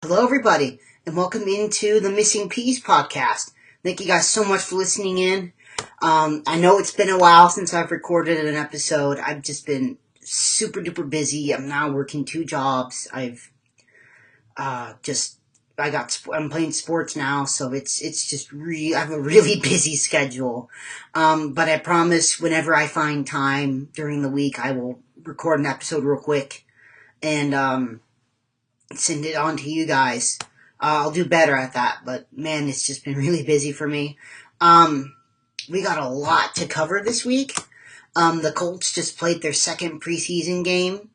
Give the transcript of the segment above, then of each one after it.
Hello, everybody, and welcome into the Missing Piece podcast. Thank you guys so much for listening in. I know it's been a while since I've recorded an episode. I've just been super duper busy. I'm now working two jobs. I'm playing sports now, so it's just I have a really busy schedule. But I promise whenever I find time during the week, I will record an episode real quick and send it on to you guys. I'll do better at that, but man, it's just been really busy for me. We got a lot to cover this week. The Colts just played their second preseason game.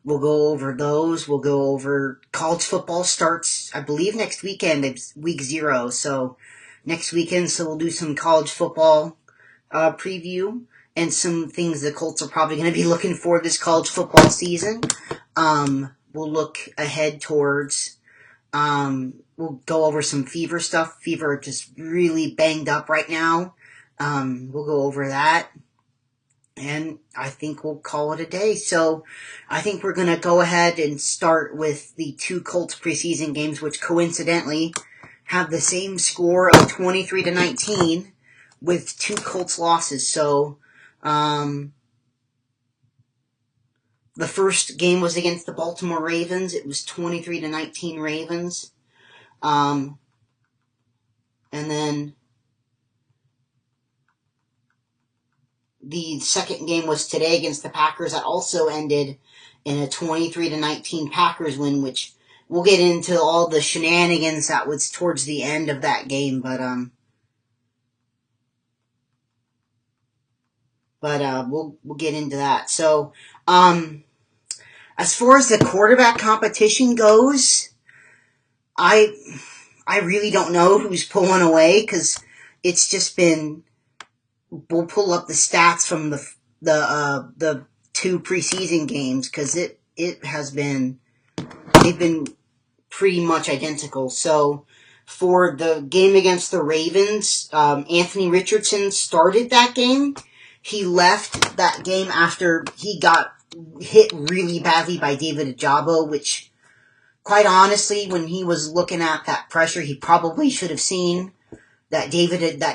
We'll go over those. We'll go over college football starts, I believe, next weekend. It's week 0, so next weekend. So we'll do some college football preview and some things the Colts are probably going to be looking for this college football season. We'll look ahead towards, we'll go over some Fever stuff. Fever just really banged up right now. We'll go over that. And I think we'll call it a day. So I think we're going to go ahead and start with the two Colts preseason games, which coincidentally have the same score of 23-19 with two Colts losses. So, the first game was against the Baltimore Ravens. It was 23-19 Ravens. And then the second game was today against the Packers. That also ended in a 23-19 Packers win, which we'll get into all the shenanigans that was towards the end of that game. But we'll get into that. So, as far as the quarterback competition goes, I really don't know who's pulling away because it's just been. We'll pull up the stats from the two preseason games because it has been they've been pretty much identical. So for the game against the Ravens, Anthony Richardson started that game. He left that game after he got hit really badly by David Ajabo, which, quite honestly, when he was looking at that pressure, he probably should have seen that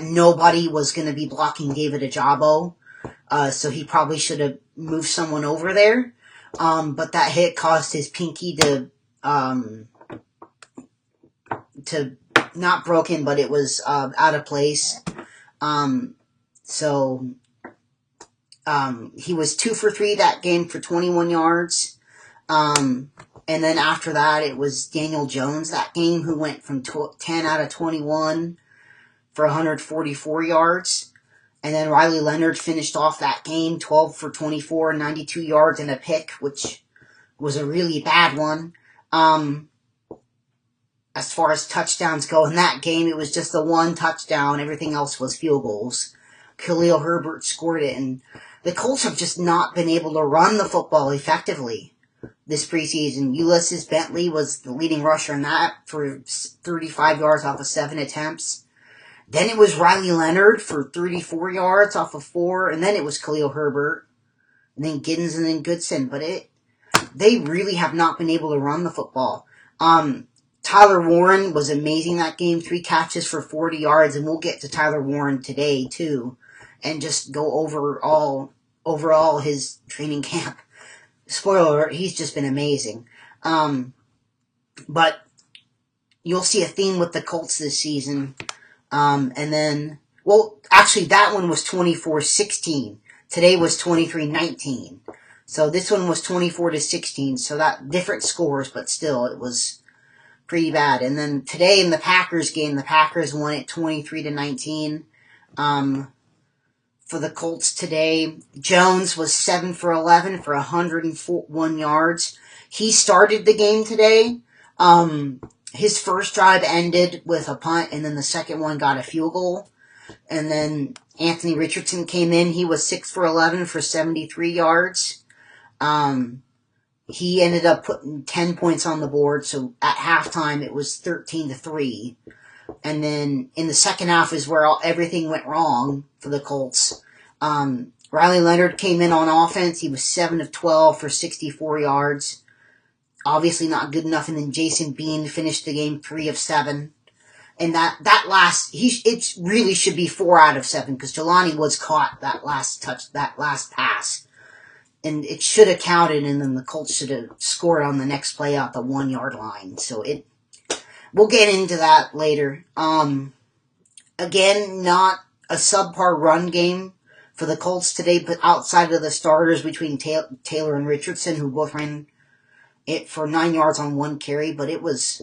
nobody was going to be blocking David Ajabo, so he probably should have moved someone over there. But that hit caused his pinky to not broken, but it was out of place. So he was 2 for 3 that game for 21 yards. And then after that, it was Daniel Jones that game who went from 10 out of 21 for 144 yards. And then Riley Leonard finished off that game 12 for 24, 92 yards and a pick, which was a really bad one. As far as touchdowns go in that game, it was just the one touchdown. Everything else was field goals. Khalil Herbert scored it, and the Colts have just not been able to run the football effectively this preseason. Ulysses Bentley was the leading rusher in that for 35 yards off of 7 attempts. Then it was Riley Leonard for 34 yards off of 4, and then it was Khalil Herbert, and then Giddens, and then Goodson. But they really have not been able to run the football. Tyler Warren was amazing that game, 3 catches for 40 yards, and we'll get to Tyler Warren today too, and just go over overall his training camp. Spoiler alert, he's just been amazing. But you'll see a theme with the Colts this season. And then, well, actually that one was 24-16. Today was 23-19. So this one was 24-16. So that different scores, but still it was pretty bad. And then today in the Packers game, the Packers won it 23-19. For the Colts today, Jones was 7 for 11 for 101 yards. He started the game today. His first drive ended with a punt, and then the second one got a field goal. And then Anthony Richardson came in. He was 6 for 11 for 73 yards. He ended up putting 10 points on the board, so at halftime it was 13-3. And then in the second half is where everything went wrong for the Colts. Riley Leonard came in on offense. He was 7 of 12 for 64 yards. obviously not good enough. And then Jason Bean finished the game 3 of 7. And it really should be 4 out of 7 because Jelani was caught that last pass. And it should have counted, and then the Colts should have scored on the next play out the 1 yard line. So we'll get into that later. Again, not a subpar run game for the Colts today, but outside of the starters between Taylor and Richardson, who both ran it for 9 yards on 1 carry, but it was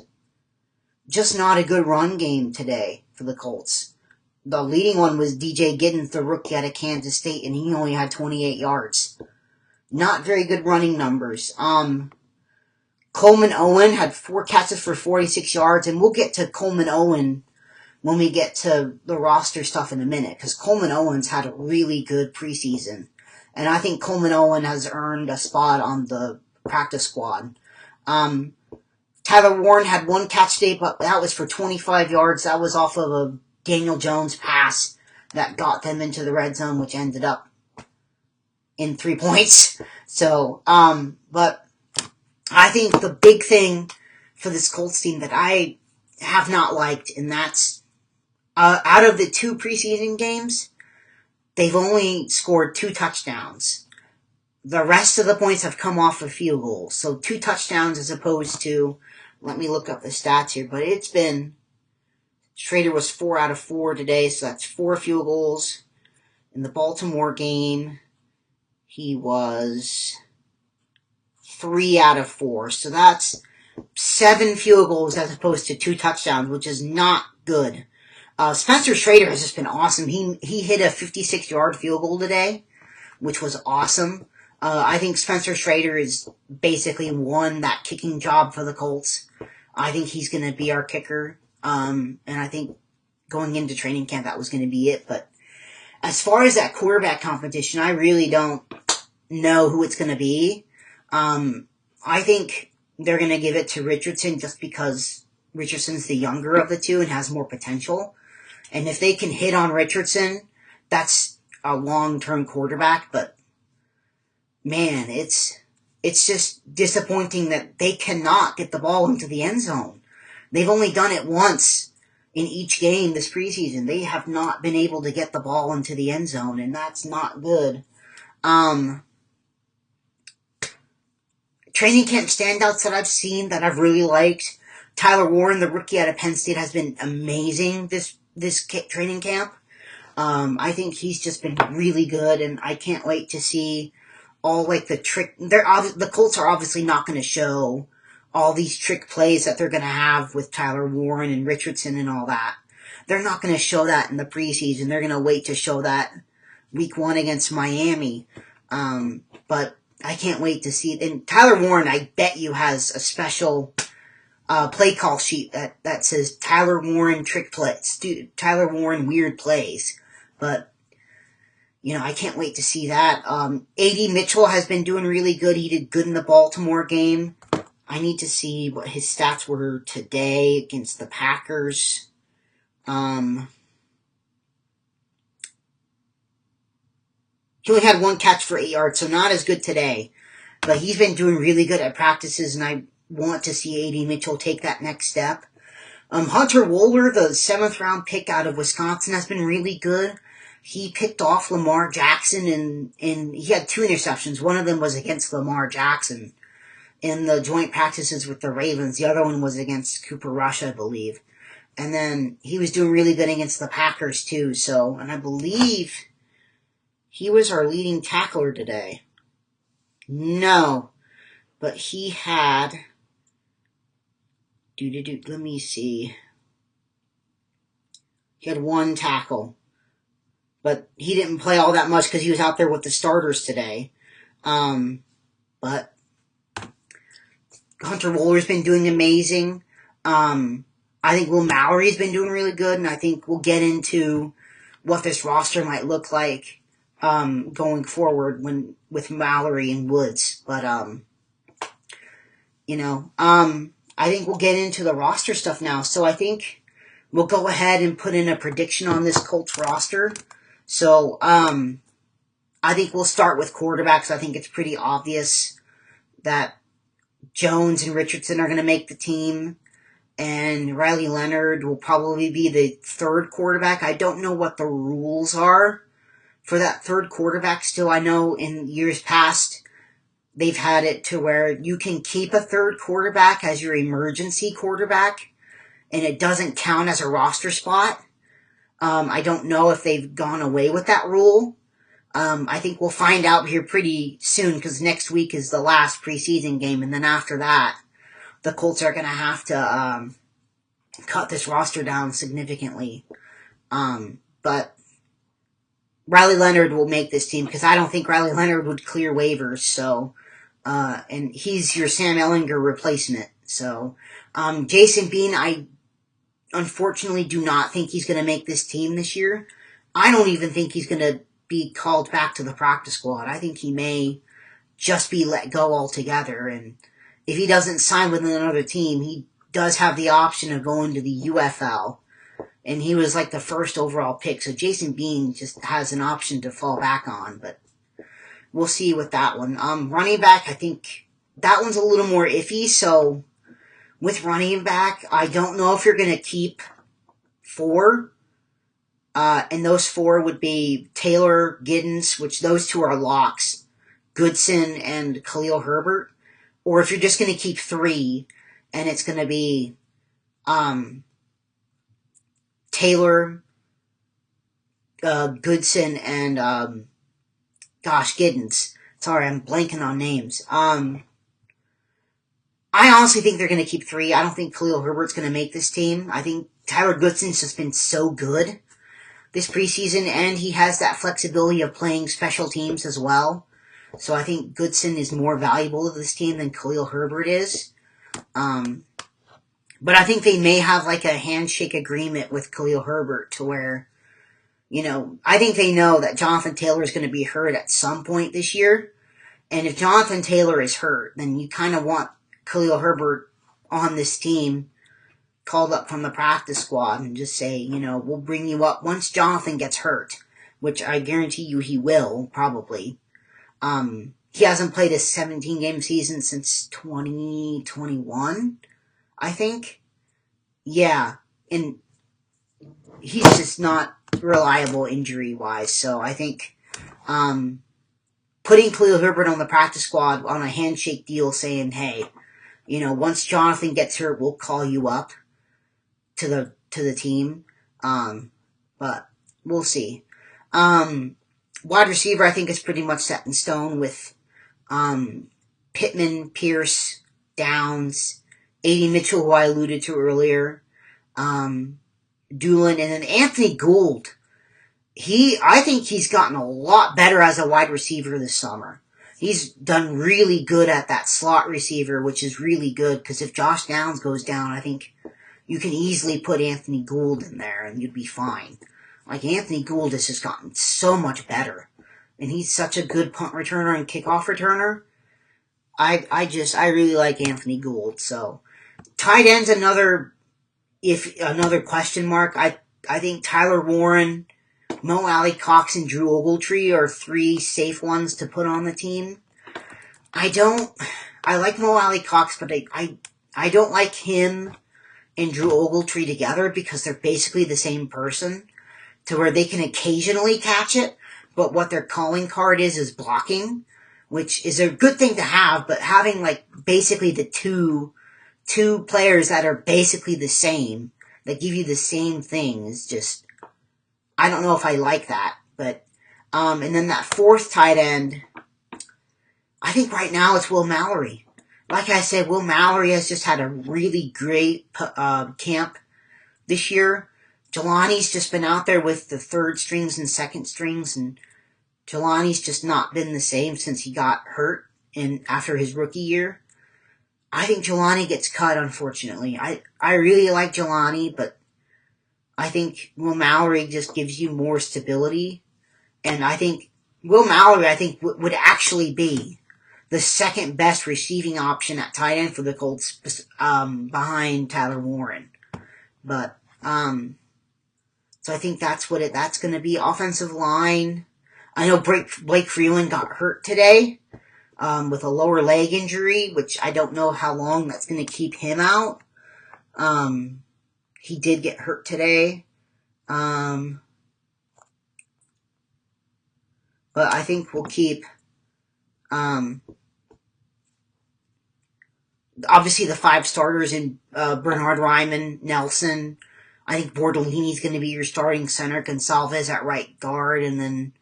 just not a good run game today for the Colts. The leading one was DJ Giddens, the rookie out of Kansas State, and he only had 28 yards. Not very good running numbers. Coleman Owen had 4 catches for 46 yards, and we'll get to Coleman Owen when we get to the roster stuff in a minute, because Coleman Owens had a really good preseason. And I think Coleman Owen has earned a spot on the practice squad. Tyler Warren had 1 catch today, but that was for 25 yards. That was off of a Daniel Jones pass that got them into the red zone, which ended up in 3 points. So, but I think the big thing for this Colts team that I have not liked, and that's out of the 2 preseason games, they've only scored 2 touchdowns. The rest of the points have come off of field goals. So 2 touchdowns as opposed to, let me look up the stats here, but it's been, Schrader was 4 out of 4 today, so that's 4 field goals. In the Baltimore game, he was 3 out of 4. So that's 7 field goals as opposed to 2 touchdowns, which is not good. Spencer Schrader has just been awesome. He hit a 56-yard field goal today, which was awesome. I think Spencer Schrader is basically won that kicking job for the Colts. I think he's going to be our kicker. And I think going into training camp, that was going to be it. But as far as that quarterback competition, I really don't know who it's going to be. I think they're going to give it to Richardson just because Richardson's the younger of the 2 and has more potential. And if they can hit on Richardson, that's a long-term quarterback. But, man, it's just disappointing that they cannot get the ball into the end zone. They've only done it once in each game this preseason. They have not been able to get the ball into the end zone, and that's not good. Training camp standouts that I've seen that I've really liked. Tyler Warren, the rookie out of Penn State, has been amazing this training camp. I think he's just been really good, and I can't wait to see all the trick. The Colts are obviously not going to show all these trick plays that they're going to have with Tyler Warren and Richardson and all that. They're not going to show that in the preseason. They're going to wait to show that week 1 against Miami. But I can't wait to see it. And Tyler Warren, I bet you, has a special play call sheet that says Tyler Warren trick plays, Tyler Warren weird plays. But, I can't wait to see that. A.D. Mitchell has been doing really good. He did good in the Baltimore game. I need to see what his stats were today against the Packers. He only had 1 catch for 8 yards, so not as good today. But he's been doing really good at practices, and I want to see A.D. Mitchell take that next step. Hunter Wohler, the 7th-round pick out of Wisconsin, has been really good. He picked off Lamar Jackson, and he had 2 interceptions. One of them was against Lamar Jackson in the joint practices with the Ravens. The other one was against Cooper Rush, I believe. And then he was doing really good against the Packers, too. So, and I believe he was our leading tackler today. No. But he had... let me see. He had 1 tackle. But he didn't play all that much because he was out there with the starters today. But Hunter Wohler's been doing amazing. I think Will Mallory's been doing really good, and I think we'll get into what this roster might look like going forward with Mallory and Woods. But I think we'll get into the roster stuff now. So I think we'll go ahead and put in a prediction on this Colts roster. So I think we'll start with quarterbacks. I think it's pretty obvious that Jones and Richardson are going to make the team, and Riley Leonard will probably be the third quarterback. I don't know what the rules are for that third quarterback still. I know in years past, they've had it to where you can keep a third quarterback as your emergency quarterback, and it doesn't count as a roster spot. I don't know if they've gone away with that rule. I think we'll find out here pretty soon because next week is the last preseason game, and then after that, the Colts are going to have to cut this roster down significantly. But Riley Leonard will make this team because I don't think Riley Leonard would clear waivers. So, and he's your Sam Ehlinger replacement. So, Jason Bean, I unfortunately do not think he's going to make this team this year. I don't even think he's going to be called back to the practice squad. I think he may just be let go altogether. And if he doesn't sign with another team, he does have the option of going to the UFL. And he was like the first overall pick. So Jason Bean just has an option to fall back on. But we'll see with that one. Running back, I think that one's a little more iffy. So with running back, I don't know if you're going to keep 4. And those 4 would be Taylor, Giddens, which those 2 are locks, Goodson, and Khalil Herbert. Or if you're just going to keep 3, and it's going to be Taylor, Goodson, and Giddens. Sorry, I'm blanking on names. I honestly think they're going to keep 3. I don't think Khalil Herbert's going to make this team. I think Tyler Goodson's just been so good this preseason, and he has that flexibility of playing special teams as well. So I think Goodson is more valuable to this team than Khalil Herbert is. But I think they may have like a handshake agreement with Khalil Herbert to where, I think they know that Jonathan Taylor is going to be hurt at some point this year. And if Jonathan Taylor is hurt, then you kind of want Khalil Herbert on this team, called up from the practice squad, and just say, we'll bring you up once Jonathan gets hurt, which I guarantee you he will, probably. He hasn't played a 17-game season since 2021, I think. Yeah, and he's just not reliable injury-wise, so I think putting Khalil Herbert on the practice squad on a handshake deal saying, hey, once Jonathan gets hurt, we'll call you up to the team. But we'll see. Wide receiver, I think, is pretty much set in stone with Pittman, Pierce, Downs, A.D. Mitchell, who I alluded to earlier, Doolin, and then Anthony Gould. I think he's gotten a lot better as a wide receiver this summer. He's done really good at that slot receiver, which is really good, because if Josh Downs goes down, I think you can easily put Anthony Gould in there, and you'd be fine. Like, Anthony Gould has just gotten so much better. And he's such a good punt returner and kickoff returner. I really like Anthony Gould. So, tight end's another question mark. I think Tyler Warren, Mo Alley Cox, and Drew Ogletree are 3 safe ones to put on the team. I like Mo Alley Cox, but I don't like him and Drew Ogletree together because they're basically the same person, to where they can occasionally catch it, but what their calling card is blocking, which is a good thing to have, but having like basically the two players that are basically the same, that give you the same thing, is just, I don't know if I like that. But and then that 4th tight end, I think right now it's Will Mallory. Like I said, Will Mallory has just had a really great camp this year. Jelani's just been out there with the 3rd strings and 2nd strings, and Jelani's just not been the same since he got hurt after his rookie year. I think Jelani gets cut, unfortunately. I really like Jelani, but I think Will Mallory just gives you more stability. And I think Will Mallory, would actually be the 2nd best receiving option at tight end for the Colts, behind Tyler Warren. But, so I think that's going to be. Offensive line, I know Blake Freeland got hurt today. with a lower leg injury, which I don't know how long that's going to keep him out. He did get hurt today. But I think we'll keep, obviously the 5 starters in Bernhard Raimann, Nelson. I think Bordolini's going to be your starting center. Gonsalves at right guard, and then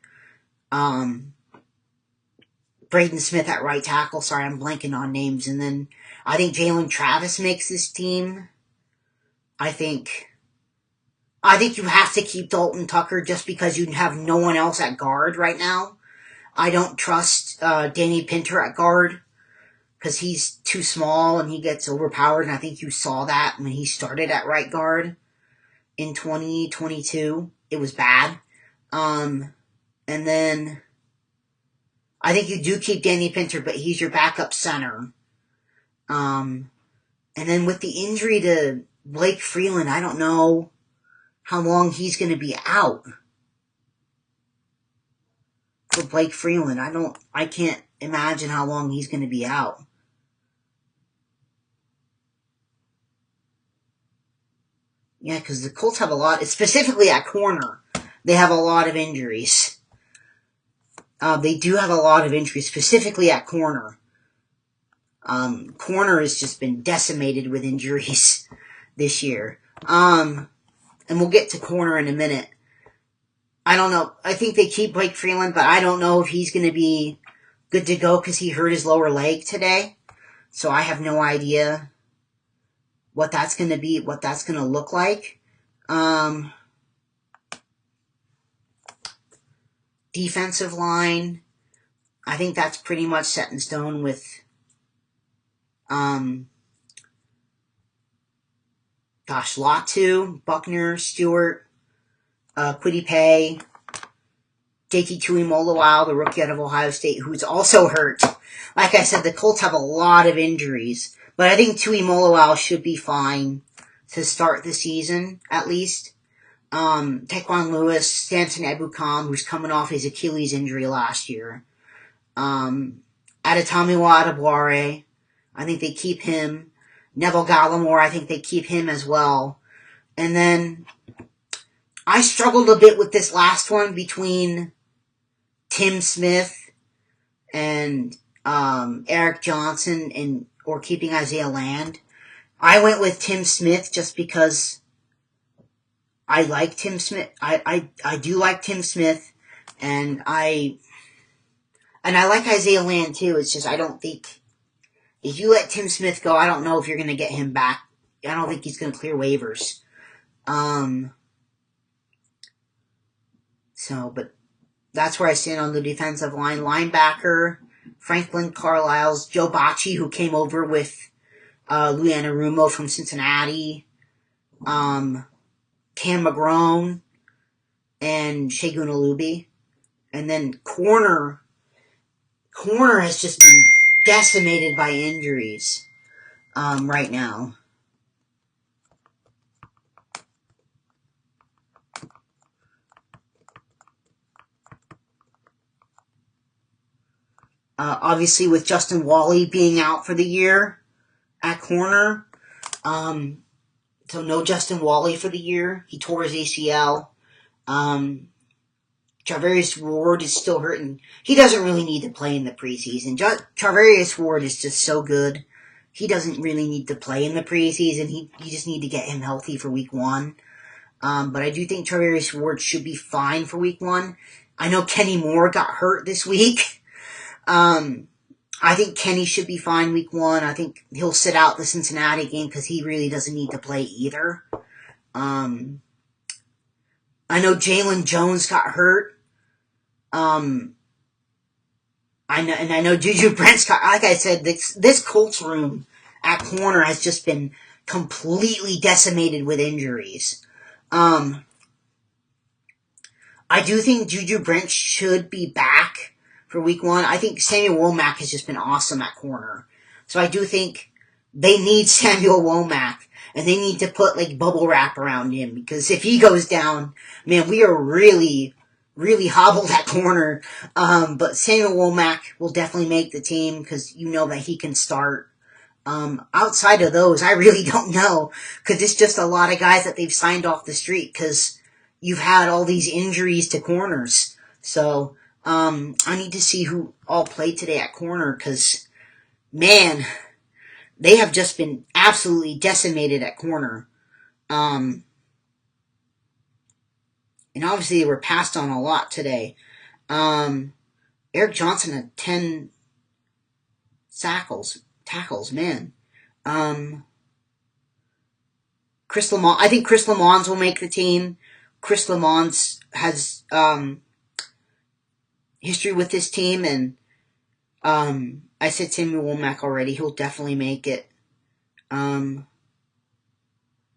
Braden Smith at right tackle. Sorry, I'm blanking on names. And then I think Jalen Travis makes this team. I think you have to keep Dalton Tucker just because you have no one else at guard right now. I don't trust Danny Pinter at guard because he's too small and he gets overpowered, and I think you saw that when he started at right guard in 2022. It was bad. And then I think you do keep Danny Pinter, but he's your backup center. And then with the injury to Blake Freeland, I don't know how long he's going to be out. For Blake Freeland, I can't imagine how long he's going to be out. Yeah, because the Colts have a lot, specifically at corner, they have a lot of injuries. They do have a lot of injuries, specifically at corner. Corner has just been decimated with injuries this year. And we'll get to corner in a minute. I don't know. I think they keep Blake Freeland, but I don't know if he's going to be good to go because he hurt his lower leg today. So I have no idea what that's going to be, what that's going to look like. Defensive line, I think that's pretty much set in stone with Latu, Buckner, Stewart, Kwity Paye, JT Tuimoloau, the rookie out of Ohio State, who's also hurt. Like I said, the Colts have a lot of injuries, but I think Tuimoloau should be fine to start the season, at least. Taquan Lewis, Samson Ebukam, who's coming off his Achilles injury last year. Adetomiwa Adebawore, I think they keep him. Neville Gallimore, I think they keep him as well. And then I struggled a bit with this last one between Tim Smith and Eric Johnson or keeping Isaiah Land. I went with Tim Smith just because I like Tim Smith. I do like Tim Smith, and I like Isaiah Land too. It's just I don't think if you let Tim Smith go, I don't know if you're going to get him back. I don't think he's going to clear waivers. But that's where I stand on the defensive line. Linebacker, Franklin Carlisle's Joe Bacci, who came over with Lou Anarumo from Cincinnati. Cam McGrone and Segun Alubi. And then corner has just been decimated by injuries right now. Obviously, with Justin Wally being out for the year at corner, so no Justin Wally for the year. He tore his ACL. Charvarius Ward is still hurting. He doesn't really need to play in the preseason. Charvarius Ward is just so good. He doesn't really need to play in the preseason. You just need to get him healthy for week 1. But I do think Charvarius Ward should be fine for week 1. I know Kenny Moore got hurt this week. I think Kenny should be fine week 1. I think he'll sit out the Cincinnati game because he really doesn't need to play either. I know Jalen Jones got hurt. I know Juju Brents got, like I said, this Colts room at corner has just been completely decimated with injuries. I do think Juju Brent should be back for week 1. I think Samuel Womack has just been awesome at corner. So I do think they need Samuel Womack, and they need to put bubble wrap around him, because if he goes down, man, we are really really hobbled at corner. But Samuel Womack will definitely make the team because you know that he can start. Outside of those, I really don't know because it's just a lot of guys that they've signed off the street because you've had all these injuries to corners. So, I need to see who all played today at corner because, man, they have just been absolutely decimated at corner. And obviously they were passed on a lot today. Eric Johnson had 10 tackles, man. Chris Lamont, I think Chris Lamont will make the team. Chris Lamont has history with this team, and I said Samuel Womack already. He'll definitely make it.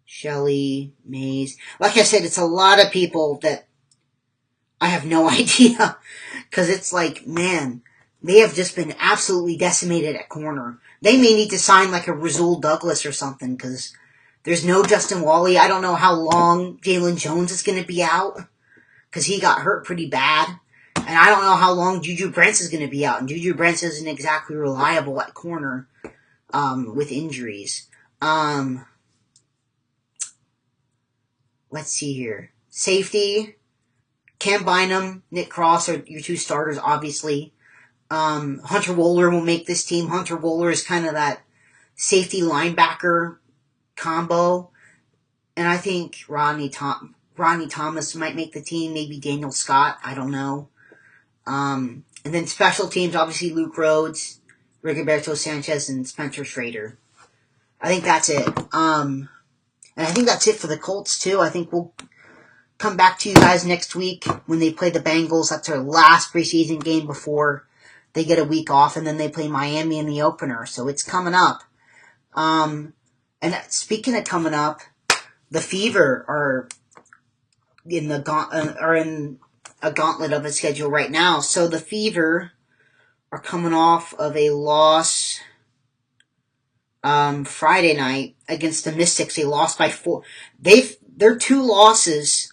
Shelley, Mays. Like I said, it's a lot of people that I have no idea. Because it's like, man, they have just been absolutely decimated at corner. They may need to sign like a Rasul Douglas or something, because there's no Justin Wally. I don't know how long Jalen Jones is going to be out, because he got hurt pretty bad. And I don't know how long Juju Brents is going to be out. And Juju Brents isn't exactly reliable at corner with injuries. Let's see here. Safety, Cam Bynum, Nick Cross are your two starters, obviously. Hunter Wohler will make this team. Hunter Wohler is kind of that safety linebacker combo. And I think Rodney Thomas might make the team. Maybe Daniel Scott. I don't know. And then special teams, obviously Luke Rhodes, Rigoberto Sanchez, and Spencer Schrader. I think that's it. And I think that's it for the Colts, too. I think we'll come back to you guys next week when they play the Bengals. That's their last preseason game before they get a week off, and then they play Miami in the opener. So it's coming up. And speaking of coming up, the Fever are in a gauntlet of a schedule right now. So the Fever are coming off of a loss Friday night against the Mystics. They lost by 4. Their 2 losses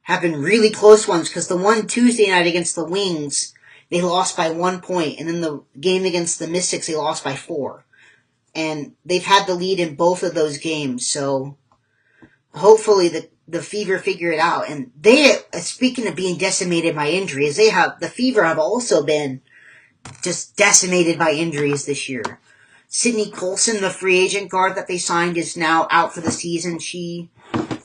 have been really close ones, because the one Tuesday night against the Wings, they lost by 1 point, and then the game against the Mystics, they lost by 4. And they've had the lead in both of those games, so hopefully the Fever figure it out. And they, speaking of being decimated by injuries, the Fever have also been just decimated by injuries this year. Sydney Colson, the free agent guard that they signed, is now out for the season. She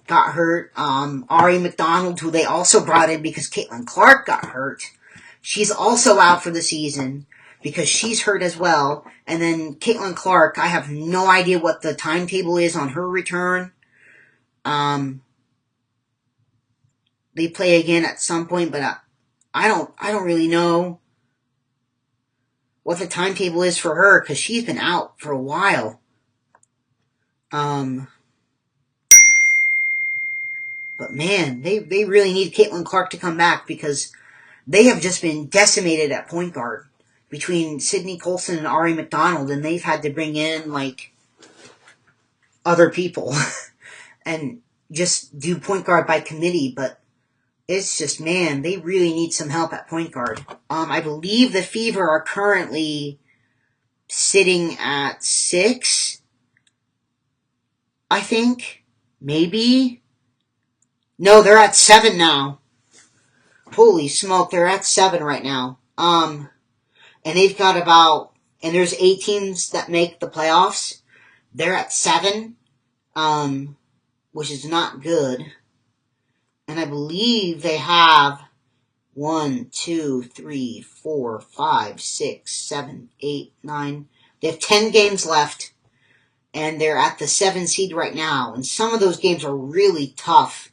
got hurt. Ari McDonald, who they also brought in because Caitlin Clark got hurt, she's also out for the season because she's hurt as well. And then Caitlin Clark, I have no idea what the timetable is on her return. They play again at some point, but I don't really know what the timetable is for her, because she's been out for a while. But man, they really need Caitlin Clark to come back, because they have just been decimated at point guard between Sydney Colson and Ari McDonald, and they've had to bring in like other people and just do point guard by committee. But it's just, man, they really need some help at point guard. I believe the Fever are currently sitting at 6, I think. Maybe. No, they're at 7 now. Holy smoke, they're at 7 right now. And they've got and there's 8 teams that make the playoffs. They're at 7, which is not good. And I believe they have 1, 2, 3, 4, 5, 6, 7, 8, 9. They have 10 games left, and they're at the 7 seed right now. And some of those games are really tough,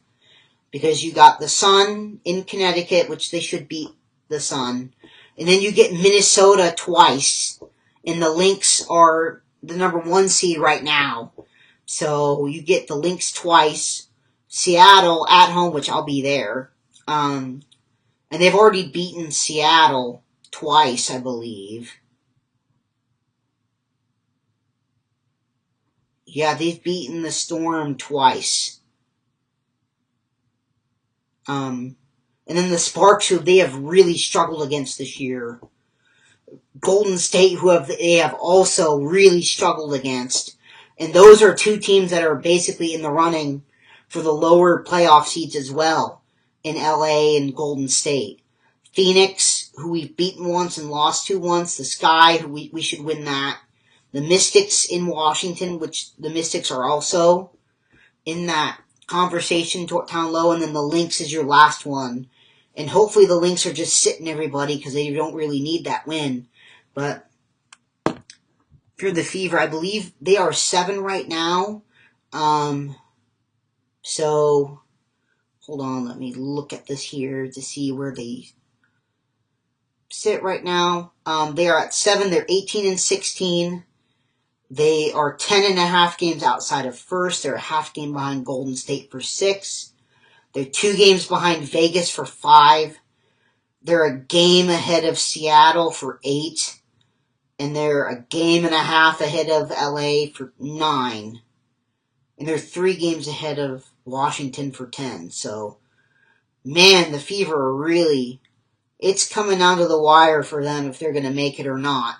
because you got the Sun in Connecticut, which they should beat the Sun. And then you get Minnesota twice, and the Lynx are the number 1 seed right now. So you get the Lynx twice. Seattle at home, which I'll be there. And they've already beaten Seattle twice, I believe. Yeah, they've beaten the Storm twice. And then the Sparks, who they have really struggled against this year. Golden State, they have also really struggled against. And those are two teams that are basically in the running for the lower playoff seeds as well, in LA and Golden State. Phoenix, who we've beaten once and lost to once. The Sky, who we should win that. The Mystics in Washington, which the Mystics are also in that conversation down low. And then the Lynx is your last one. And hopefully the Lynx are just sitting everybody because they don't really need that win. But if you're the Fever, I believe they are 7 right now. So, hold on, let me look at this here to see where they sit right now. They are at 7. They're 18-16. They are 10.5 games outside of first. They're a half game behind Golden State for 6. They're 2 games behind Vegas for 5. They're a game ahead of Seattle for 8. And they're a game and a half ahead of LA for 9. And they're 3 games ahead of Washington for 10. So, man, the Fever are really, it's coming down to the wire for them if they're going to make it or not.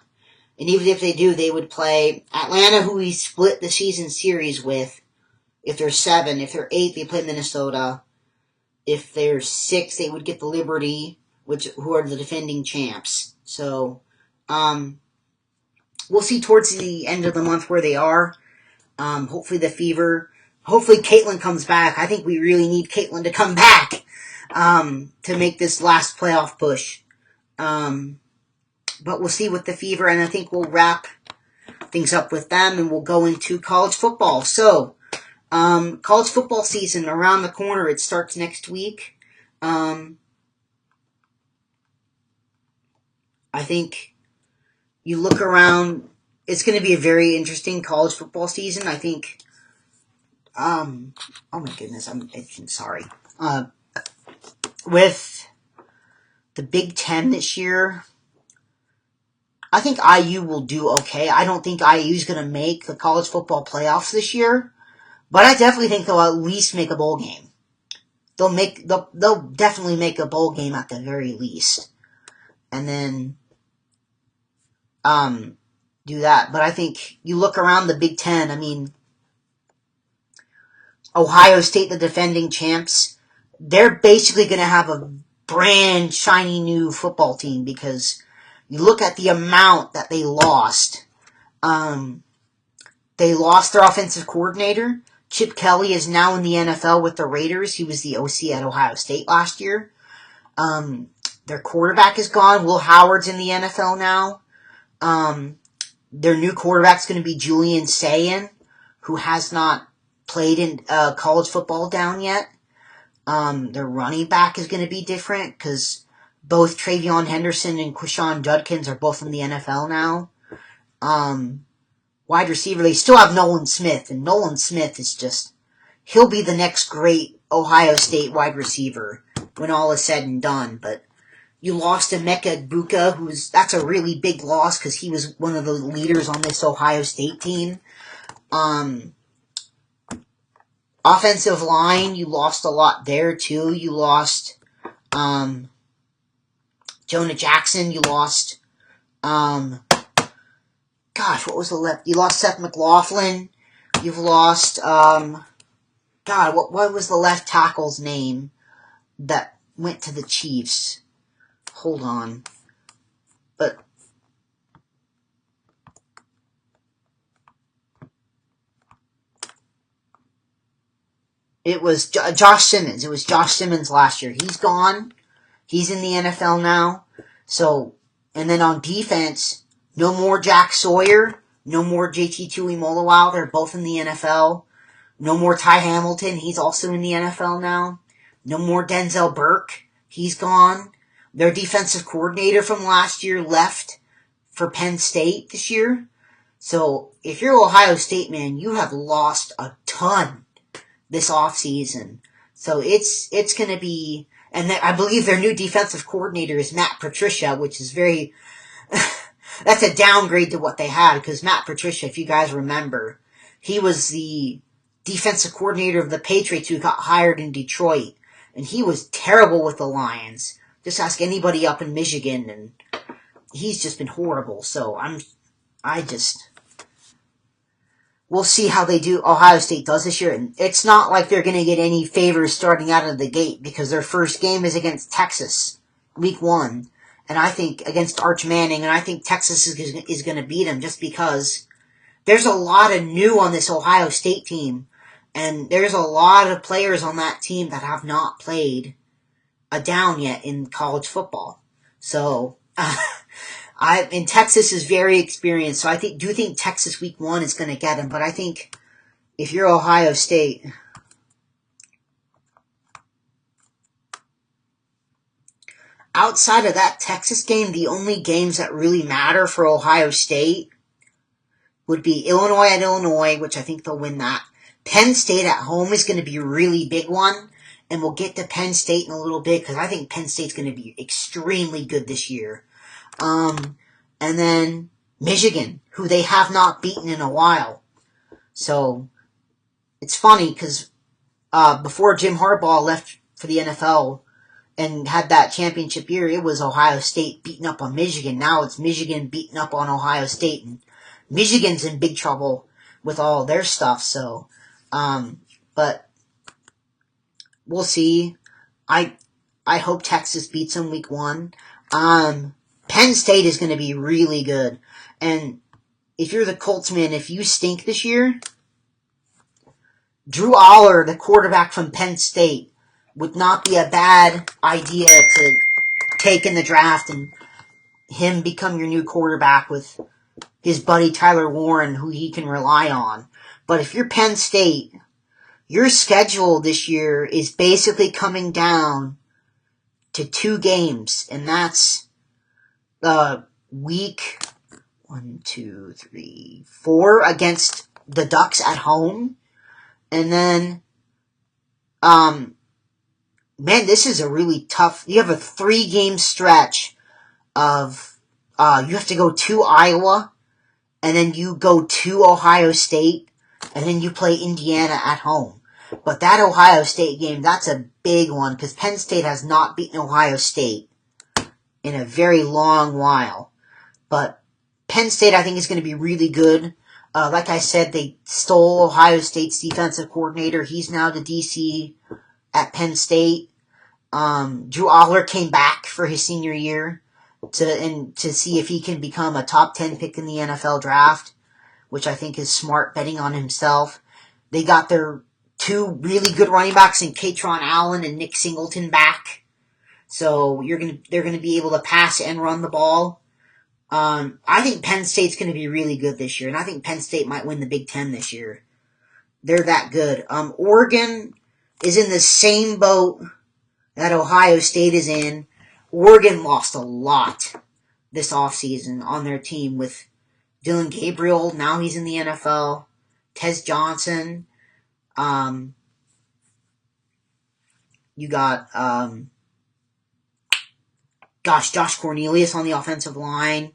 And even if they do, they would play Atlanta, who we split the season series with, if they're 7. If they're 8, they play Minnesota. If they're 6, they would get the Liberty, who are the defending champs. So, we'll see towards the end of the month where they are. Hopefully Caitlin comes back. I think we really need Caitlin to come back to make this last playoff push. But we'll see with the Fever, and I think we'll wrap things up with them, and we'll go into college football. So, college football season around the corner. It starts next week. I think you look around, it's going to be a very interesting college football season. I think, oh my goodness, I'm itching, sorry. With the Big Ten this year, I think IU will do okay. I don't think IU's going to make the college football playoffs this year, but I definitely think they'll at least make a bowl game. They'll definitely make a bowl game at the very least. And then, do that. But I think you look around the Big Ten, I mean, Ohio State, the defending champs, they're basically going to have a brand shiny new football team because you look at the amount that they lost. They lost their offensive coordinator. Chip Kelly is now in the NFL with the Raiders. He was the OC at Ohio State last year. Their quarterback is gone. Will Howard's in the NFL now. Their new quarterback's going to be Julian Sayin, who has not played in college football down yet. Their running back is going to be different because both Travion Henderson and Quishon Judkins are both in the NFL now. Wide receiver, they still have Nolan Smith, and Nolan Smith is just, he'll be the next great Ohio State wide receiver when all is said and done. But you lost Emeka Egbuka, that's a really big loss because he was one of the leaders on this Ohio State team. Offensive line, you lost a lot there too. You lost Jonah Jackson. You lost, what was the left? You lost Seth McLaughlin. You've lost, what was the left tackle's name that went to the Chiefs? Hold on. But it was Josh Simmons. It was Josh Simmons last year. He's gone. He's in the NFL now. So, and then on defense, no more Jack Sawyer. No more JT Tuimoloau. They're both in the NFL. No more Ty Hamilton. He's also in the NFL now. No more Denzel Burke. He's gone. Their defensive coordinator from last year left for Penn State this year. So, if you're Ohio State, man, you have lost a ton this offseason. So, it's going to be, and I believe their new defensive coordinator is Matt Patricia, which is very, that's a downgrade to what they had, because Matt Patricia, if you guys remember, he was the defensive coordinator of the Patriots who got hired in Detroit. and he was terrible with the Lions. Just ask anybody up in Michigan, and he's just been horrible. So we'll see how Ohio State does this year. And it's not like they're going to get any favors starting out of the gate because their first game is against Texas, week 1. And I think against Arch Manning, and I think Texas is going to beat them just because there's a lot of new on this Ohio State team. And there's a lot of players on that team that have not played a down yet in college football. So, and Texas is very experienced, so I do think Texas week 1 is going to get him. But I think if you're Ohio State, outside of that Texas game, the only games that really matter for Ohio State would be Illinois at Illinois, which I think they'll win that. Penn State at home is going to be a really big one, and we'll get to Penn State in a little bit because I think Penn State's going to be extremely good this year. And then Michigan, who they have not beaten in a while. So it's funny because before Jim Harbaugh left for the NFL and had that championship year, it was Ohio State beating up on Michigan. Now it's Michigan beating up on Ohio State, and Michigan's in big trouble with all their stuff. So, but we'll see. I hope Texas beats them week 1. Penn State is going to be really good. And if you're the Colts, man, if you stink this year, Drew Aller, the quarterback from Penn State, would not be a bad idea to take in the draft and him become your new quarterback with his buddy Tyler Warren, who he can rely on. But if you're Penn State, your schedule this year is basically coming down to 2 games, and that's week 4 against the Ducks at home, and then man, this is a really tough. You have a 3-game stretch of you have to go to Iowa, and then you go to Ohio State, and then you play Indiana at home. But that Ohio State game, that's a big one because Penn State has not beaten Ohio State in a very long while. But Penn State, I think, is going to be really good. Like I said, they stole Ohio State's defensive coordinator. He's now the DC at Penn State. Drew Aller came back for his senior year to see if he can become a top 10 pick in the NFL draft, which I think is smart betting on himself. They got their 2 really good running backs in Katron Allen and Nick Singleton back. So they're gonna be able to pass and run the ball. I think Penn State's gonna be really good this year, and I think Penn State might win the Big Ten this year. They're that good. Oregon is in the same boat that Ohio State is in. Oregon lost a lot this offseason on their team with Dylan Gabriel. Now he's in the NFL. Tez Johnson. You got, Josh Cornelius on the offensive line.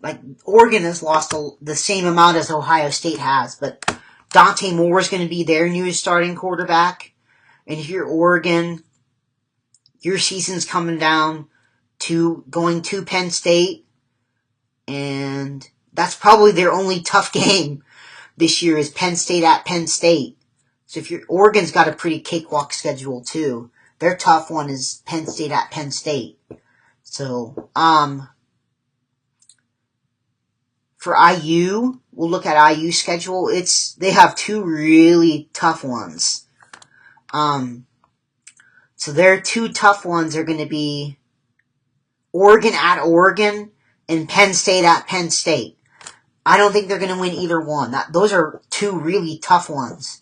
Like, Oregon has lost the same amount as Ohio State has, but Dante Moore is going to be their new starting quarterback. And if you're Oregon, your season's coming down to going to Penn State, and that's probably their only tough game this year is Penn State at Penn State. So if Oregon's got a pretty cakewalk schedule too. Their tough one is Penn State at Penn State. So, for IU, we'll look at IU's schedule. They have 2 really tough ones. So their 2 tough ones are going to be Oregon at Oregon and Penn State at Penn State. I don't think they're going to win either one. Those are 2 really tough ones.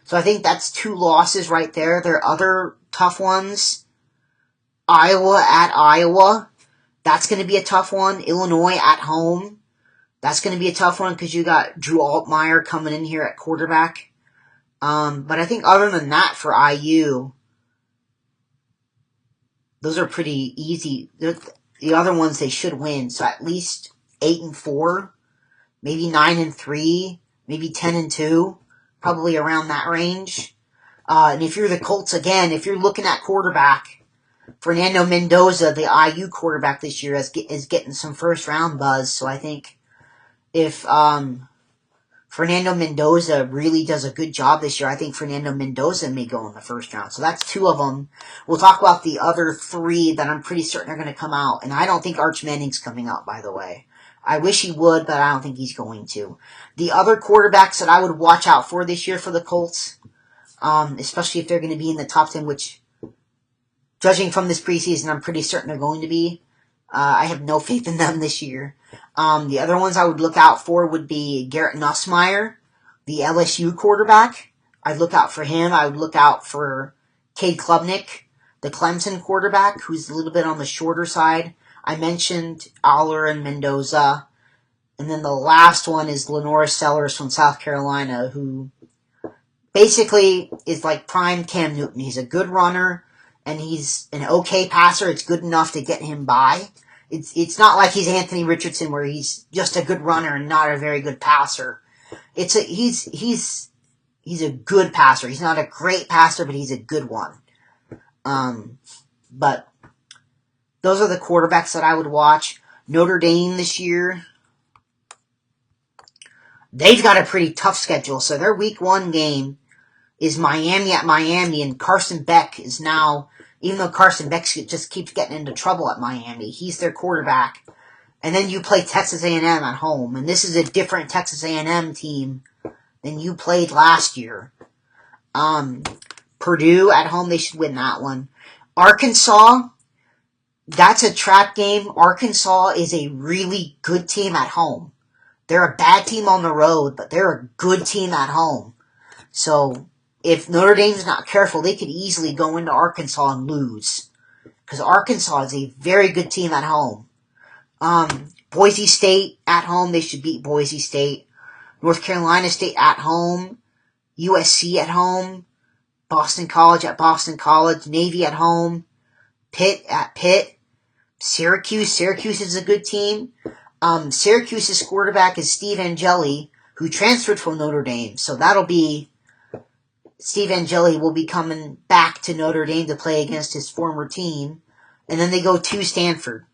So I think that's 2 losses right there. Their other tough ones, Iowa at Iowa. That's going to be a tough one. Illinois at home. That's going to be a tough one because you got Drew Altmaier coming in here at quarterback. But I think other than that for IU, those are pretty easy. The other ones they should win. So at least 8-4, maybe 9-3, maybe 10-2, probably around that range. And if you're the Colts again, if you're looking at quarterback, Fernando Mendoza, the IU quarterback this year, is getting some first round buzz. So I think if Fernando Mendoza really does a good job this year, I think Fernando Mendoza may go in the first round. So that's two of them. We'll talk about the other three that I'm pretty certain are going to come out. And I don't think Arch Manning's coming out, by the way. I wish he would, but I don't think he's going to. The other quarterbacks that I would watch out for this year for the Colts, especially if they're going to be in the top 10, which, judging from this preseason, I'm pretty certain they're going to be. I have no faith in them this year. The other ones I would look out for would be Garrett Nussmeier, the LSU quarterback. I'd look out for him. I would look out for Cade Klubnik, the Clemson quarterback, who's a little bit on the shorter side. I mentioned Aller and Mendoza. And then the last one is Lenora Sellers from South Carolina, who basically is like prime Cam Newton. He's a good runner, and he's an okay passer. It's good enough to get him by. It's not like he's Anthony Richardson, where he's just a good runner and not a very good passer. He's a good passer. He's not a great passer, but he's a good one. But those are the quarterbacks that I would watch. Notre Dame this year, they've got a pretty tough schedule. So their week 1 game is Miami at Miami, and Carson Beck is now, even though Carson Beck just keeps getting into trouble at Miami, he's their quarterback. And then you play Texas A&M at home, and this is a different Texas A&M team than you played last year. Purdue at home, they should win that one. Arkansas, that's a trap game. Arkansas is a really good team at home. They're a bad team on the road, but they're a good team at home. So if Notre Dame's not careful, they could easily go into Arkansas and lose. Because Arkansas is a very good team at home. Boise State at home, they should beat Boise State. North Carolina State at home. USC at home. Boston College at Boston College. Navy at home. Pitt at Pitt. Syracuse is a good team. Syracuse's quarterback is Steve Angeli, who transferred from Notre Dame. So that'll be, Steve Angeli will be coming back to Notre Dame to play against his former team. And then they go to Stanford.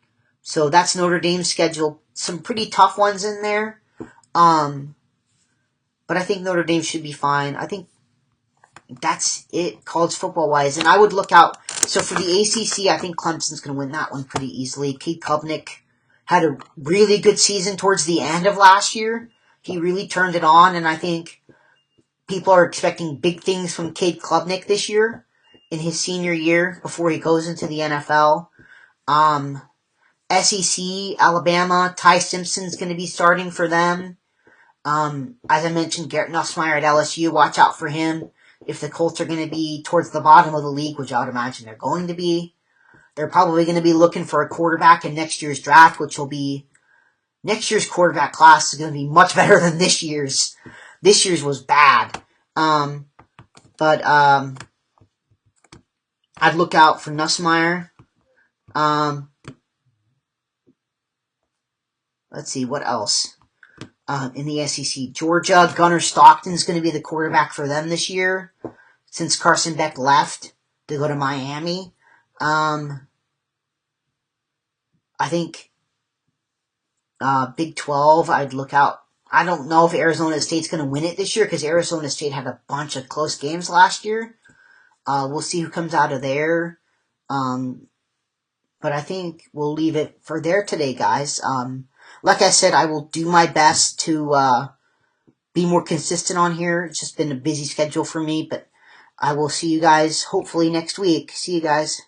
So that's Notre Dame's schedule. Some pretty tough ones in there. But I think Notre Dame should be fine. I think that's it, college football-wise. And I would look out. So for the ACC, I think Clemson's going to win that one pretty easily. Cade Klubnik had a really good season towards the end of last year. He really turned it on, and I think people are expecting big things from Cade Klubnik this year in his senior year before he goes into the NFL. SEC, Alabama, Ty Simpson's going to be starting for them. As I mentioned, Garrett Nussmeier at LSU, watch out for him. If the Colts are going to be towards the bottom of the league, which I would imagine they're going to be, they're probably going to be looking for a quarterback in next year's draft, which will be, next year's quarterback class is going to be much better than this year's. This year's was bad. But I'd look out for Nussmeier. Let's see, what else? In the SEC, Georgia, Gunnar Stockton's going to be the quarterback for them this year, since Carson Beck left to go to Miami. I think Big 12, I'd look out. I don't know if Arizona State's going to win it this year, because Arizona State had a bunch of close games last year. We'll see who comes out of there. But I think we'll leave it for there today, guys. Like I said, I will do my best to be more consistent on here. It's just been a busy schedule for me, but I will see you guys hopefully next week. See you guys.